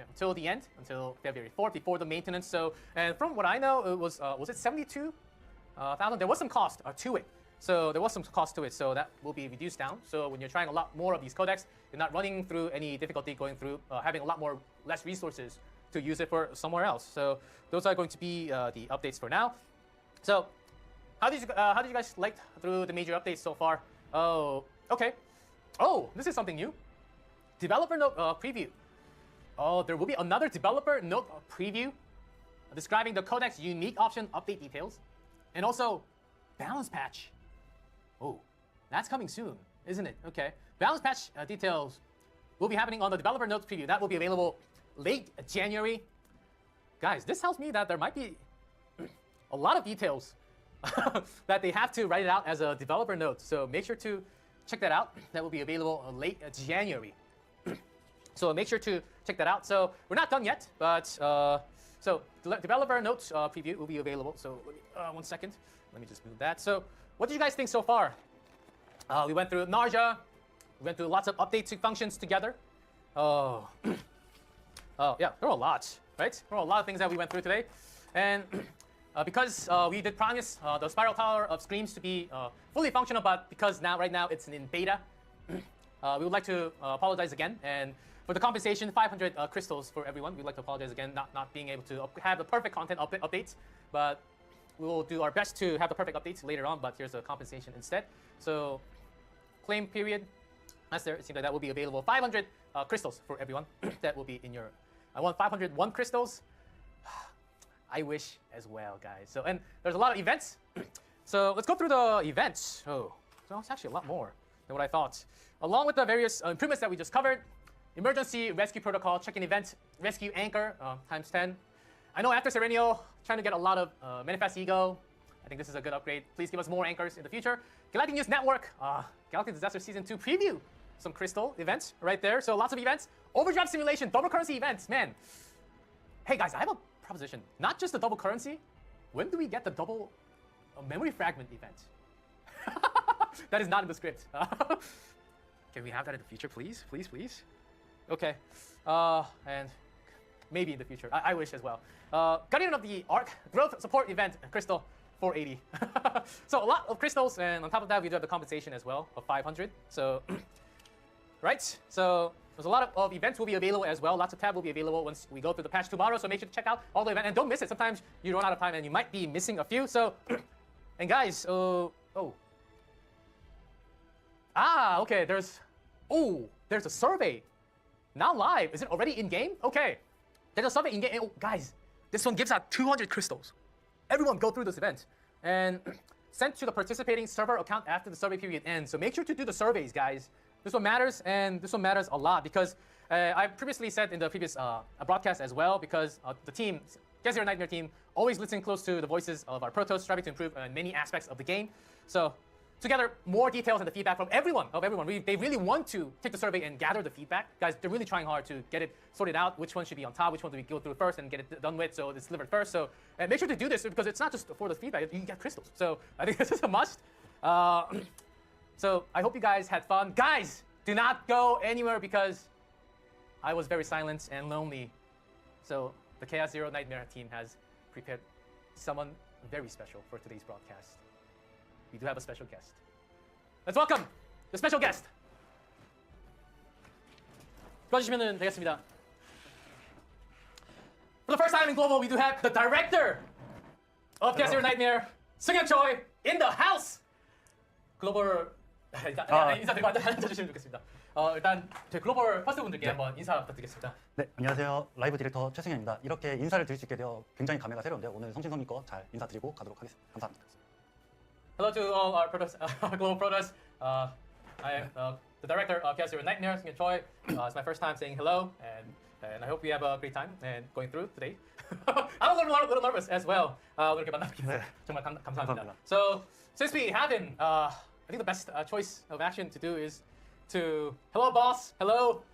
until the end, until February 4th, before the maintenance. So, and from what I know, it was it 72,000? There was some cost to it. So there was some cost to it, so that will be reduced down. So when you're trying a lot more of these codecs, you're not running through any difficulty going through having a lot more less resources to use it for somewhere else. So those are going to be the updates for now. So how did you guys like through the major updates so far? Oh, okay. Oh, this is something new. Developer note preview. Oh, there will be another developer note preview describing the codec's unique option update details, and also balance patch. Oh, that's coming soon, isn't it? Okay. Balance patch details will be happening on the developer notes preview. That will be available late January. Guys, this tells me that there might be a lot of details that they have to write it out as a developer note. So make sure to check that out. That will be available late January. So make sure to check that out. So we're not done yet, but so developer notes preview will be available. So 1 second. Let me just move that. So what did you guys think so far? We went through Narja. We went through lots of updates to functions together. Oh, oh yeah, there were a lot, right? There were a lot of things that we went through today. And because we did promise the Spiral Tower of Screams to be fully functional, but because right now it's in beta, we would like to apologize again. And for the compensation, 500 crystals for everyone. We'd like to apologize again, not being able to have the perfect content updates, but we will do our best to have the perfect updates later on, but here's a compensation instead. So claim period, that's there. It seems like that will be available. 500 crystals for everyone. That will be in your, I want 501 crystals. I wish as well, guys. So, and there's a lot of events. So let's go through the events. Oh, so it's actually a lot more than what I thought. Along with the various improvements that we just covered, emergency rescue protocol, check-in event, rescue anchor, times 10. I know after Serenio, trying to get a lot of Manifest Ego. I think this is a good upgrade. Please give us more anchors in the future. Galactic News Network, Galactic Disaster Season 2 preview. Some crystal events right there. So lots of events. Overdrive simulation, double currency events, man. Hey guys, I have a proposition. Not just the double currency. When do we get the double memory fragment event? That is not in the script. Can we have that in the future, please? Please, please? Okay. And maybe in the future. I wish as well. Guardian of the Ark growth support event crystal 480. So a lot of crystals, and on top of that we do have the compensation as well of 500. So right. So there's a lot of events will be available as well. Lots of tab will be available once we go through the patch tomorrow. So make sure to check out all the events and don't miss it. Sometimes you run out of time and you might be missing a few. So and guys, okay. There's a survey. Now live. Is it already in game? Okay. There's a survey in game. Oh, guys, this one gives out 200 crystals. Everyone go through this event and sent to the participating server account after the survey period ends. So make sure to do the surveys, guys. This one matters, and this one matters a lot because I previously said in the previous broadcast as well, because the team, Guess Your Nightmare team, always listen close to the voices of our protos, striving to improve many aspects of the game. So together, more details and the feedback from everyone. They really want to take the survey and gather the feedback. Guys, they're really trying hard to get it sorted out, which one should be on top, which one do we go through first and get it done with, so it's delivered first. So make sure to do this because it's not just for the feedback, you can get crystals. So I think this is a must. So I hope you guys had fun. Guys, do not go anywhere because I was very silent and lonely. So the Chaos Zero Nightmare team has prepared someone very special for today's broadcast. We do have a special guest. Let's welcome the special guest. 들어주시면 되겠습니다. For the first time in Global, we do have the director of Guess Your Nightmare, 승현 Choi, in the house. 글로벌 인사 드리고 앉아주시면 좋겠습니다. 일단 저희 글로벌 퍼스트 분들께 한번 인사 부탁드리겠습니다. 네, 안녕하세요. 라이브 디렉터 최승현입니다. 이렇게 인사를 드릴 수 있게 되어 굉장히 감회가 새로운데요. 오늘 성심성의껏 잘 인사드리고 가도록 하겠습니다. 감사합니다. Hello to all our protos, global protos. I am the director of Guess Your Nightmare, 승현 Choi. It's my first time saying hello, and I hope we have a great time and going through today. I'm a little nervous as well. 오늘 이렇게 만나뵙게 돼서 정말 감사합니다. So since we haven't, I think the best choice of action to do is to hello boss, hello.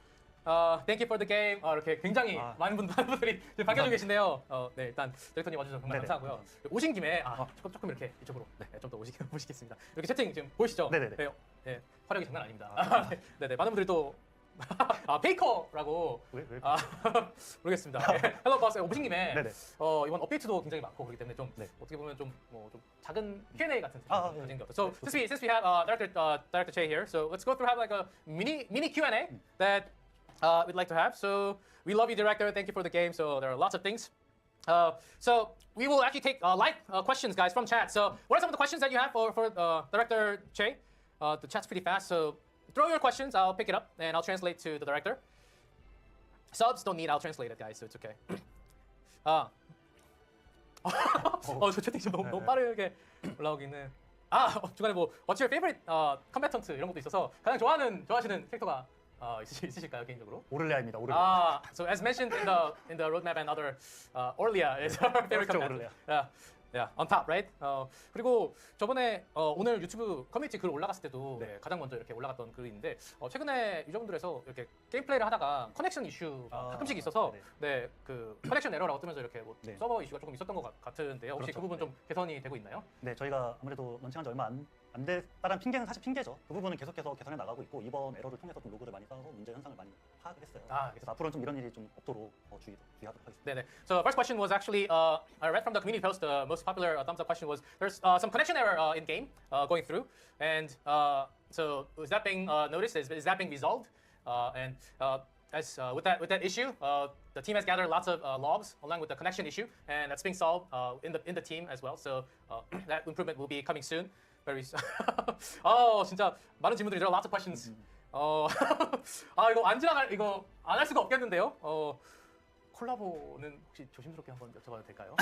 Thank you for the game. 이렇게 굉장히 많은 분들이 지금 반겨주고 계신데요. 네, 일단 디렉터님 와주셔서 정말 감사하고요. 오신 김에 조금 이렇게 이쪽으로 좀 더 모시겠습니다. 이렇게 채팅 지금 보이시죠? 네네네. 네, 화력이 장난 아닙니다. 네네, 많은 분들이 또 베이커라고 왜? 모르겠습니다. 헬로 버스 오프닝 김에 네네. 이번 업데이트도 굉장히 많고 그렇기 때문에 좀 네. 어떻게 보면 좀 작은 Q&A 같은 네. 가진 것 같아요. So since we have Director Che here, so let's go through have like a mini Q&A that we'd like to have. So we love you, Director. Thank you for the game. So there are lots of things. So we will actually take live questions, guys, from chat. So what are some of the questions that you have for Director Che? The chat's pretty fast, so throw your questions. I'll pick it up and I'll translate to the director. Subs don't need. I'll translate it, guys, so it's okay. 저 채팅 지금 너무 빠르게 올라오기는. 중간에 뭐 What's your favorite combatant 이런 것도 있어서 가장 좋아하시는 캐릭터가 있으실까요 개인적으로? 오를레아입니다. 오를레아. So as mentioned in the roadmap and other, Orlia is our favorite 그렇죠, combatant. 오를레아. Yeah, on top, right? 그리고 저번에 오늘 유튜브 커뮤니티 글 올라갔을 때도 네. 가장 먼저 이렇게 올라갔던 글인데 최근에 유저분들에서 이렇게 게임 플레이를 하다가 커넥션 이슈가 가끔씩 있어서 네, 그 커넥션 에러라고 뜨면서 이렇게 뭐 네. 서버 이슈가 조금 있었던 것 같은데요. 혹시 그렇죠. 그 부분 좀 개선이 되고 있나요? 네, 저희가 아무래도 런칭한 지 얼마 안 됐다는 핑계는 사실 핑계죠. 그 부분은 계속해서 개선해 나가고 있고 이번 에러를 통해서 좀 로그를 많이 쌓아서 문제 현상을 많이 파악을 했어요. 그래서 앞으로는 좀 이런 일이 좀 없도록 주의하도록 하겠습니다. 네네. So first question was actually I read from the community post. The most popular thumbs up question was there's some connection error in game going through, and so is that being noticed? Is that being resolved? And as with that issue, the team has gathered lots of logs along with the connection issue, and that's being solved in the team as well. So that improvement will be coming soon. Very. 진짜 많은 질문들이 there are lots of questions. 이거 안 할 수가 없겠는데요. 콜라보는 혹시 조심스럽게 한번 여쭤봐도 될까요?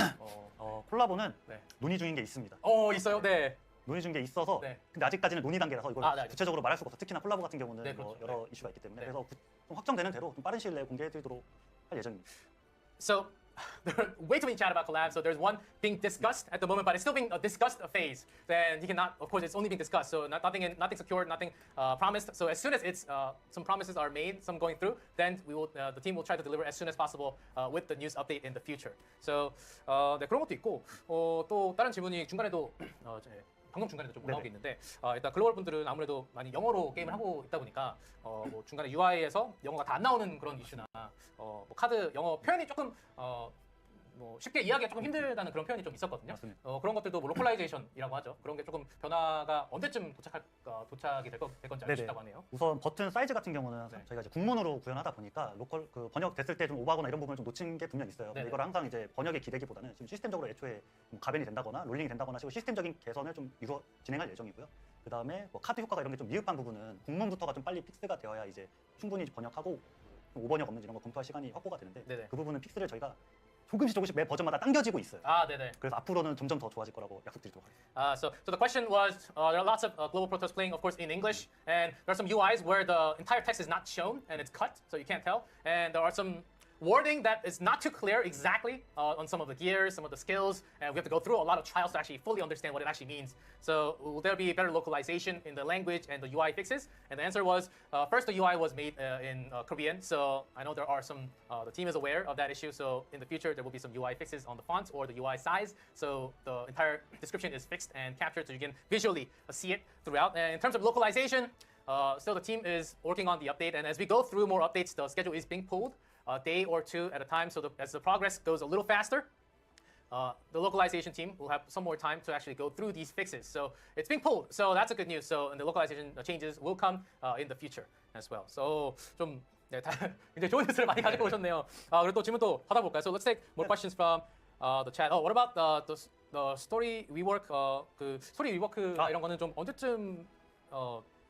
콜라보는 네. 논의 중인 게 있습니다. 있어요. 네. 논의 중인 게 있어서 네. 근데 아직까지는 논의 단계라서 이걸 네, 구체적으로 말할 수가 없어. 특히나 콜라보 같은 경우는 네, 그렇죠. 여러 이슈가 있기 때문에 네. 그래서 좀 확정되는 대로 좀 빠른 시일 내에 공개해드리도록 할 예정입니다. So there are way too many chat about collabs. So there's one being discussed at the moment, but it's still being a discussed phase. Then he cannot. Of course, it's only being discussed. So nothing secured, nothing promised. So as soon as it's some promises are made, some going through, then we will the team will try to deliver as soon as possible with the news update in the future. So 네, 그런 것도 있고 또 다른 질문이 중간에도 방금 중간에도 좀 올라온 게 있는데 일단 글로벌 분들은 아무래도 많이 영어로 게임을 하고 있다 보니까 뭐 중간에 UI에서 영어가 다 안 나오는 그런 이슈나 뭐 카드 영어 표현이 조금 뭐 쉽게 이해하기가 조금 힘들다는 그런 표현이 좀 있었거든요. 맞습니다. 그런 것들도 뭐 로컬라이제이션이라고 하죠. 그런 게 조금 변화가 언제쯤 도착이 될 건지 알 수 네네. 있다고 하네요. 우선 버튼 사이즈 같은 경우는 네. 저희가 이제 국문으로 구현하다 보니까 로컬 그 번역 됐을 때 좀 오버하거나 이런 부분을 좀 놓친 게 분명 있어요. 근데 네네. 이걸 항상 이제 번역에 기대기보다는 지금 시스템적으로 애초에 뭐 가변이 된다거나 롤링이 된다거나 식으로 시스템적인 개선을 좀 진행할 예정이고요. 그 다음에 뭐 카드 효과가 이런 게 좀 미흡한 부분은 국문부터가 좀 빨리 픽스가 되어야 이제 충분히 번역하고 오번역 없는지 이런 거 검토할 시간이 확보가 되는데 네네. 그 부분은 픽스를 저희가 조금씩 매 버전마다 당겨지고 있어요. 네네. 그래서 앞으로는 점점 더 좋아질 거라고 약속드리도록 하겠습니다. So the question was, there are lots of global prototypes playing, of course, in English, and there are some UIs where the entire text is not shown and it's cut, so you can't tell. And there are some wording that is not too clear exactly on some of the gears, some of the skills, and we have to go through a lot of trials to actually fully understand what it actually means. So will there be better localization in the language and the UI fixes? And the answer was, first the UI was made in Korean, so I know there are some, the team is aware of that issue, so in the future there will be some UI fixes on the fonts or the UI size, so the entire description is fixed and captured so you can visually see it throughout. And in terms of localization, still the team is working on the update, and as we go through more updates, the schedule is being pulled a day or two at a time, so as the progress goes a little faster, the localization team will have some more time to actually go through these fixes. So it's being pulled, so that's a good news. So and the localization changes will come in the future as well. So 좀 이제 좋은 뉴스를 많이 가지고 오셨네요. 그리고 또 질문 또 받아볼까요? So let's take more questions from the chat. What about the story rework? 그 스토리 리워크 이런 거는 좀 언제쯤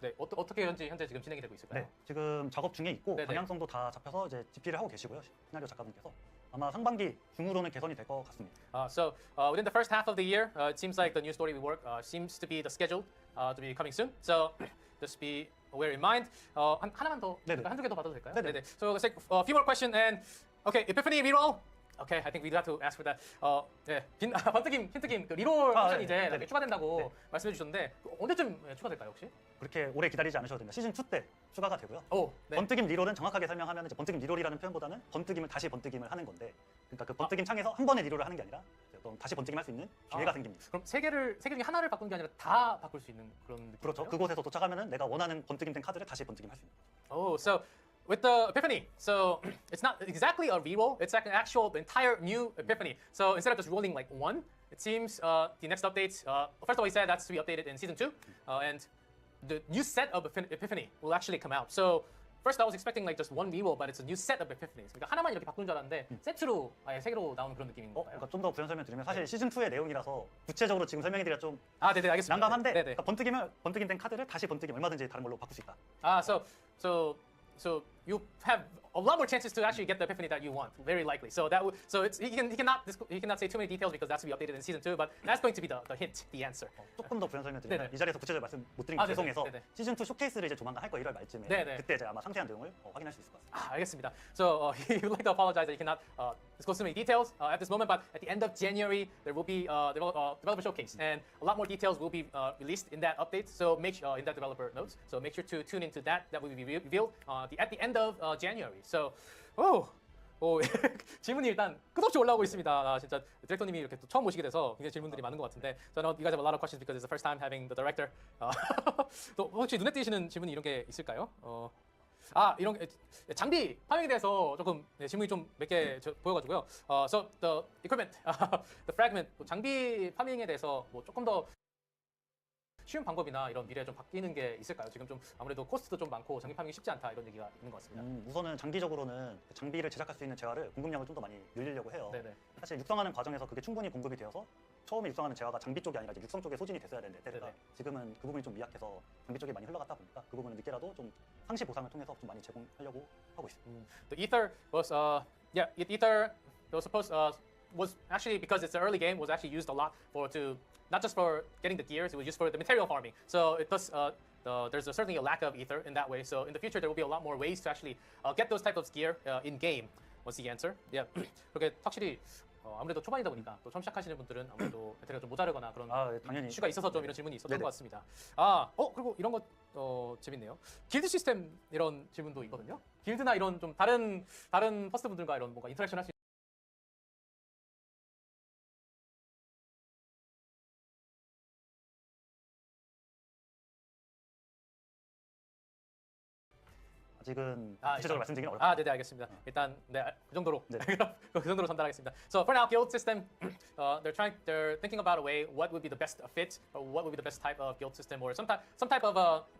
네, 어떻게 현재 지금 진행이 되고 있을까요? 네, 지금 작업 중에 있고 네네. 방향성도 다 잡혀서 이제 집필을 하고 계시고요. 시나리오 작가분께서 아마 상반기 중으로는 개선이 될 것 같습니다. So within the first half of the year, it seems like the new story we work seems to be the schedule to be coming soon. So just be aware in mind. 하나만 더, 네네. 한두 개 더 받아도 될까요? 네네. So let's take a few more questions and okay, Epiphany reroll. Okay, I think we have to ask for that. 네, 힌트김 그 리롤 옵션 네, 이제 네네. 나중에 추가된다고 네. 말씀해 주셨는데 언제쯤 추가될까요 혹시? 그렇게 오래 기다리지 않으셔도 됩니다. 시즌 2 때 추가가 되고요. 네. 번뜩임 리롤은 정확하게 설명하면 이제 번뜩임 리롤이라는 표현보다는 번뜩임을 다시 번뜩임을 하는 건데, 그러니까 그 번뜩임 창에서 한 번에 리롤을 하는 게 아니라 또 다시 번뜩임 할 수 있는 기회가 생깁니다. 그럼 세 개 중에 하나를 바꾸는 게 아니라 다 바꿀 수 있는 그런 느낌이에요? 그렇죠. 그곳에서 도착하면은 내가 원하는 번뜩임된 카드를 다시 번뜩임 할 수 있는. Oh, so with the Epiphany, so it's not exactly a reroll. It's like an actual entire new Epiphany. So instead of just rolling like one, it seems the next update. First of all, he said that's to be updated in season 2, and the new set of Epiphany will actually come out. So first I was expecting like just one reroll, but it's a new set of Epiphanies. 그러니까 하나만 이렇게 바꾸는 줄 알았는데 세트로 아예 세 개로 나오는 그런 느낌인 건가요? 그러니까 좀 더 부연 설명드리면 사실 시즌 2의 내용이라서 구체적으로 지금 설명해드리기가 좀 네네 알겠습니다. 난감한데 네네. 그러니까 번뜩이면 된 카드를 다시 번뜩이면 얼마든지 다른 걸로 바꿀 수 있다. So you have a lot more chances to actually get the epiphany that you want, very likely. So he cannot say too many details because that's to be updated in season 2, but that's going to be the hint, the answer. 조금 더 부연 설명드리면 네네. 이 자리에서 구체적으로 말씀 못 드린 게 네네. 죄송해서 네네. 시즌 2 쇼케이스를 이제 조만간 할 거예요. 1월 말쯤에. 네네. 그때 이제 아마 상세한 내용을 확인할 수 있을 것 같습니다. 알겠습니다. So he would like to apologize that he cannot disclose too many details at this moment, but at the end of January there will be developer showcase, and a lot more details will be released in that update. So make sure in that developer notes. So make sure to tune into that. That will be revealed at the end of January. So, 질문이 일단 끝없이 올라오고 있습니다. 진짜 디렉터님이 이렇게 또 처음 오시게 돼서 굉장히 질문들이 많은 것 같은데, so I know you guys have a lot of questions because it's the first time having the director. 또 혹시 눈에 띄시는 질문이 이런 게 있을까요? 이런 장비 파밍에 대해서 조금 질문이 좀 몇 개 보여가지고요. So the equipment, the fragment, 장비 파밍에 대해서 뭐 조금 더 쉬운 방법이나 이런 미래에 좀 바뀌는 게 있을까요? 지금 좀 아무래도 코스트도 좀 많고 장비 파밍이 쉽지 않다 이런 얘기가 있는 것 같습니다. 우선은 장비적으로는 그 장비를 제작할 수 있는 재화를 공급량을 좀 더 많이 늘리려고 해요. 네네. 사실 육성하는 과정에서 그게 충분히 공급이 되어서 처음에 육성하는 재화가 장비 쪽이 아니라 이제 육성 쪽에 소진이 됐어야 되는데 때가 네네. 지금은 그 부분이 좀 미약해서 장비 쪽에 많이 흘러갔다 보니까 그 부분을 늦게라도 좀 상시 보상을 통해서 좀 많이 제공하려고 하고 있습니다. The ether was ether was supposed was actually, because it's an early game, was actually used a lot to not just for getting the gears, it was used for the material farming. So it does there's certainly a lack of ether in that way. So in the future there will be a lot more ways to actually get those types of gear in game. Was the answer? Yeah. 그렇게 확실히 아무래도 초반이다 보니까 또 처음 시작하시는 분들은 아무래도 배터리가 좀 모자르거나 그런 당연히 이슈가 있어서 좀 이런 질문이 있었던 네네. 것 같습니다. 그리고 이런 거 재밌네요. 길드 시스템 이런 질문도 있거든요. 길드나 이런 좀 다른 퍼스트 분들과 이런 뭔가 인터랙션 할 수 아직은 구체적으로 말씀드리기는 어렵습니다. 네네 알겠습니다. 일단 그 정도로 네. 그 정도로 전달하겠습니다. So for now, guild system, they're thinking about a way what would be the best fit, or what would be the best type of guild system, or some type of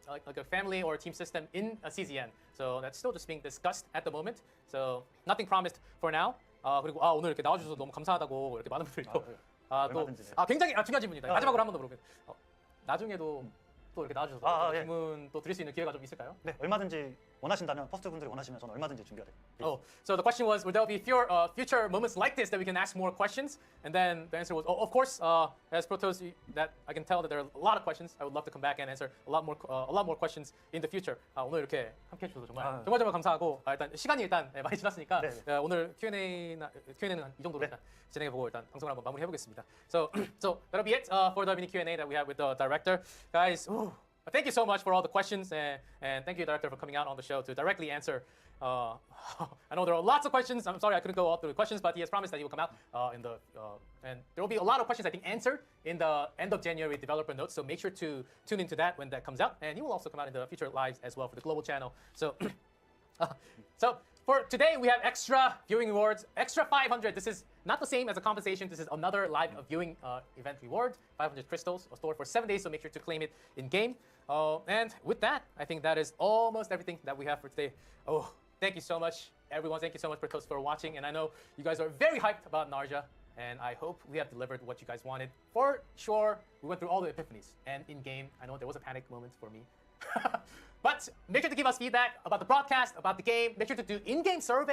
like a family or a team system in a CZN. So that's still just being discussed at the moment. So nothing promised for now. 그리고 오늘 이렇게 나와주셔서 너무 감사하다고 이렇게 많은 분들이 또 굉장히 중요한 질문입니다. 마지막으로 한 번 더 물어볼게요. 나중에도 또 이렇게 나와주셔서 질문 또 드릴 수 있는 기회가 좀 있을까요? 네, 얼마든지 원하신다면 퍼스트 분들이 원하시면 저는 얼마든지 준비가 돼요. So the question was, will there be future moments like this that we can ask more questions? And then the answer was, of course, as Protos, that I can tell that there are a lot of questions. I would love to come back and answer a lot more questions in the future. 오늘 이렇게 함께 해주셔서 정말 감사하고 일단 시간이 많이 지났으니까 오늘 Q&A는 이 정도로 일단 진행해보고 일단 방송을 한번 마무리해보겠습니다. So that'll be it for the mini Q&A that we have with the director, guys. Thank you so much for all the questions, and thank you, Director, for coming out on the show to directly answer. I know there are lots of questions. I'm sorry I couldn't go all through the questions, but he has promised that he will come out and there will be a lot of questions I think answered in the end of January developer notes. So make sure to tune into that when that comes out, and he will also come out in the future lives as well for the global channel. So, for today, we have extra viewing rewards, extra 500. This is not the same as a compensation. This is another live viewing event reward, 500 crystals stored for 7 days, so make sure to claim it in game. And with that, I think that is almost everything that we have for today. Thank you so much, everyone. Thank you so much, Protos, for watching. And I know you guys are very hyped about Narja, and I hope we have delivered what you guys wanted. For sure, we went through all the epiphanies. And in-game, I know there was a panic moment for me. But make sure to give us feedback about the broadcast, about the game. Make sure to do in-game surveys.